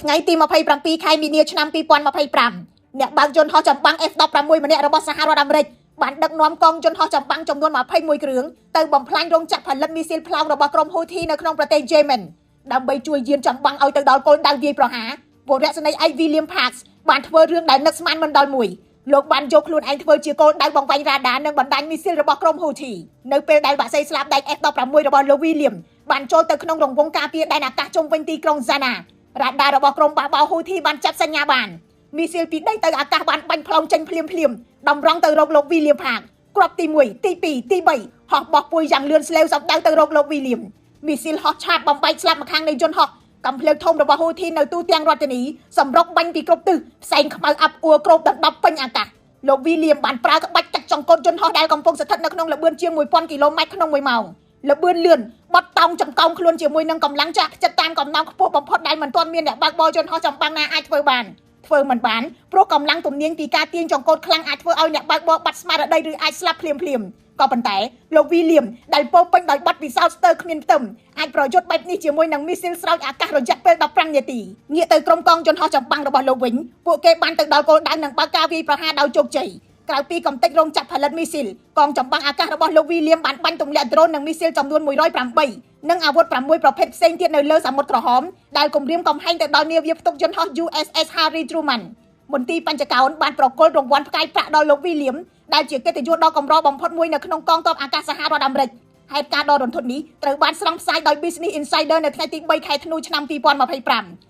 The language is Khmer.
ថ្ងៃទី27ខែមីនាឆ្នាំ2025អ្នកបើកយន្តហោះចម្បាំង F-16 ម្នាក់របស់សហរដ្ឋអាមេរិកបានដឹកនាំកងយន្តហោះចម្បាំងចំនួន21គ្រឿងទៅបំផ្លាញរោងចក្រផលិតមីស៊ីលផ្លោងរបស់ក្រុមហ៊ូធីនៅក្នុងប្រទេសយេមិនដើម្បីជួយយានចម្បាំងឲ្យទៅដល់គោលដៅវាយប្រហារពលរដ្ឋស្នេហ៍ឯក William Parks បានធ្វើរឿងដែលនឹកស្មានមិនដល់មួយលោកបានយកខ្លួនឯងធ្វើជាគោលដៅបង្វែងរ៉ាដានិងបណ្ដាញមីស៊ីលរបស់ក្រុមហ៊ូធីនៅពេលដែលបាក់សីស្លាប់ដែក F-16 របស់លោក William បានចូលទៅក្នុងរង្វង់ការពារដែនអាកាសជុំវិញទីក្រុង Sanaa រ៉ាដារបស់ក្រុមបះបោហ៊ូធីបានចាប់សញ្ញាបានមីស៊ីលពីដីទៅអាកាសបានបាញ់ផ្លោងចេញភ្លាមតម្រង់ទៅរកលោក William Park គ្រាប់ទី1ទី2ទី3ហោះបោះពួយយ៉ាងលឿនស្លេវសម្ដៅទៅរកលោក William មីស៊ីលហោះឆាបបំបែកស្លាប់ម្ខាងនៃយន្តហោះកំភ្លើងធំរបស់ហ៊ូធីនៅទូទាំងរដ្ឋធានីសម្រុកបាញ់ពីគ្រប់ទិសផ្សែងខ្មៅអាប់អួរគ្របដណ្ដប់ពេញអាកាសលោក William បានប្រើក្បាច់កាត់ចង្កូតយន្តហោះដែលកំពុងស្ថិតនៅក្នុងល្បឿនជាង 1000 គីឡូម៉ែត្រក្នុង1ម៉ោងល្បឿនលឿនបត់តោងចង្កោមខ្លួនជាមួយនឹងកម្លាំងចាក់ចិត្តតាមកំណងខ្ពស់បំផុតដែលមិនទាន់មានអ្នកបើកបរយន្តហោះចម្បាំងណាអាចធ្វើមិនបានព្រោះកម្លាំងទំនាញពីការទាញចង្កូតខ្លាំងអាចធ្វើឲ្យអ្នកបើកបរបាត់ស្មារតីឬអាចស្លាប់ភ្លាមក៏ប៉ុន្តែលោក William ដែលពោពេញដោយបទពិសោធន៍ស្ទើរគ្មានផ្ទឹមអាចប្រយុទ្ធបែបនេះជាមួយនឹងមីស៊ីលស្រោចអាកាសរយៈពេល15នាទីងាកទៅក្រុមកងយន្តហោះចម្បាំងរបស់លោកវិញពួកគេបានទៅដល់គោលដៅនិងបើកការវាយប្រហារដោយជោគជ័យក្រៅពីកំទេចរោងចក្រផលិតមីស៊ីលកងចម្បាំងអាកាសរបស់លោក William បានបាញ់ទម្លាក់ដ្រូននិងមីស៊ីលចំនួន108និងអាវុធ6ប្រភេទផ្សេងទៀតនៅលើសមុទ្រក្រហមដែលគំរាមកំហែងទៅដល់នាវាផ្ទុកយន្តហោះ USS Harry Truman មន្ទីរបញ្ចកោណបានប្រគល់រង្វាន់ផ្កាយប្រាក់ដល់លោក William ដែលជាកិត្តិយសដ៏កម្របំផុតមួយនៅក្នុងកងទ័ពអាកាសសហរដ្ឋអាមេរិកហេតុការណ៍ដ៏រន្ធត់នេះត្រូវបានស្រង់ផ្សាយដោយ Business Insider នៅថ្ងៃទី3ខែធ្នូឆ្នាំ2025